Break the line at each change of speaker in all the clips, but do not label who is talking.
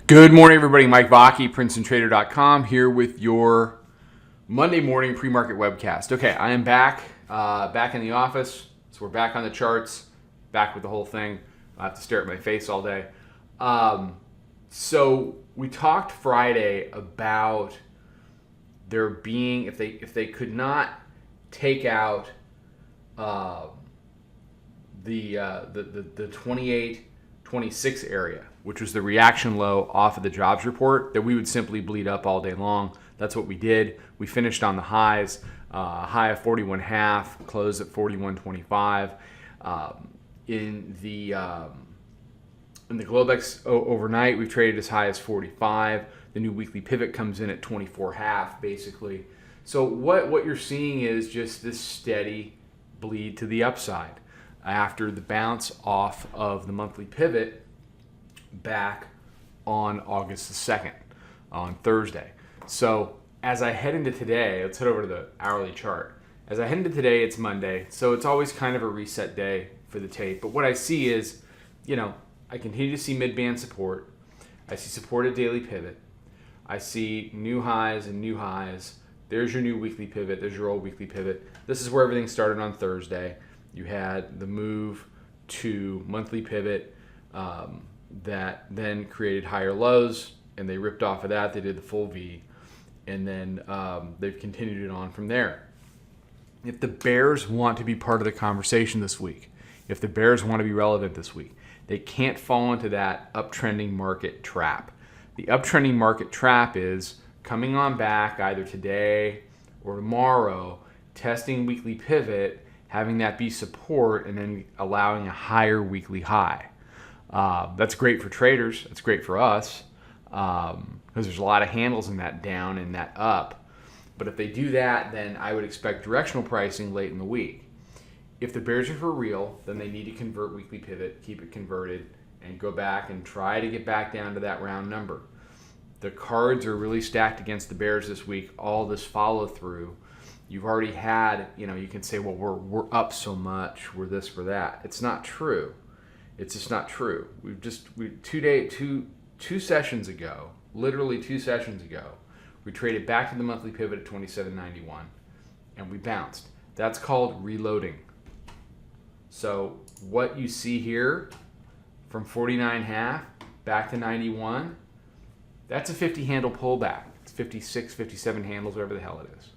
Good morning, everybody. Mike Vacchi, Princetontrader.com, here with your Monday morning pre-market webcast. Okay, I am back in the office. So we're back on the charts, back with the whole thing. I have to stare at my face all day. So we talked Friday about there being, if they could not take out the 28-26 area, which was the reaction low off of the jobs report, that we would simply bleed up all day long. That's what we did. We finished on the highs, high of 41.5, closed at 41.25. In the Globex overnight, we've traded as high as 45. The new weekly pivot comes in at 24.5, basically. So what you're seeing is just this steady bleed to the upside after the bounce off of the monthly pivot back on August the 2nd, on Thursday. So as I head into today, let's head over to the hourly chart. As I head into today, it's Monday, so it's always kind of a reset day for the tape. But what I see is, I continue to see mid-band support. I see support at daily pivot. I see new highs and new highs. There's your new weekly pivot. There's your old weekly pivot. This is where everything started on Thursday. You had the move to monthly pivot that then created higher lows, and they ripped off of that. They did the full V, and then they've continued it on from there. If the bears want to be part of the conversation this week, if the bears want to be relevant this week, they can't fall into that uptrending market trap. The uptrending market trap is coming on back either today or tomorrow, testing weekly pivot, having that be support, and then allowing a higher weekly high. That's great for traders. That's great for us because there's a lot of handles in that down and that up. But if they do that, then I would expect directional pricing late in the week. If the bears are for real, then they need to convert weekly pivot, keep it converted, and go back and try to get back down to that round number. The cards are really stacked against the bears this week. All this follow through. You've already had, you can say, well, we're up so much, we're this, we're that. It's not true. It's just not true. Two sessions ago, literally 2 sessions ago, we traded back to the monthly pivot at 27.91, and we bounced. That's called reloading. So what you see here from 49.5 back to 91, that's a 50 handle pullback. It's 56, 57 handles, whatever the hell it is.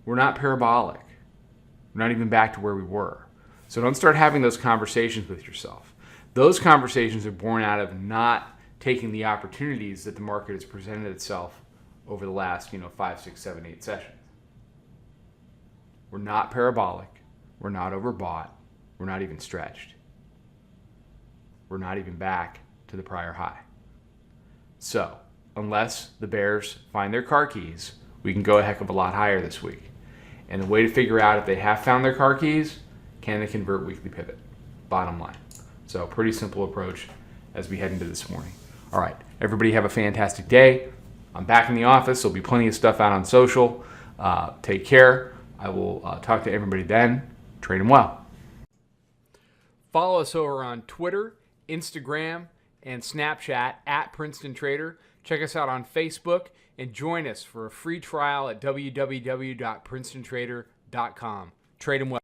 We're not parabolic. We're not even back to where we were. So don't start having those conversations with yourself. Those conversations are born out of not taking the opportunities that the market has presented itself over the last 5, 6, 7, 8 sessions. We're not parabolic. We're not overbought. We're not even stretched. We're not even back to the prior high. So unless the bears find their car keys, we can go a heck of a lot higher this week. And the way to figure out if they have found their car keys, can they convert weekly pivot? Bottom line. So pretty simple approach as we head into this morning. All right, everybody have a fantastic day. I'm back in the office. There'll be plenty of stuff out on social. Take care. I will talk to everybody then. Trade them well. Follow us over on Twitter, Instagram, and Snapchat at Princeton Trader. Check us out on Facebook and join us for a free trial at www.princetontrader.com. Trade them well.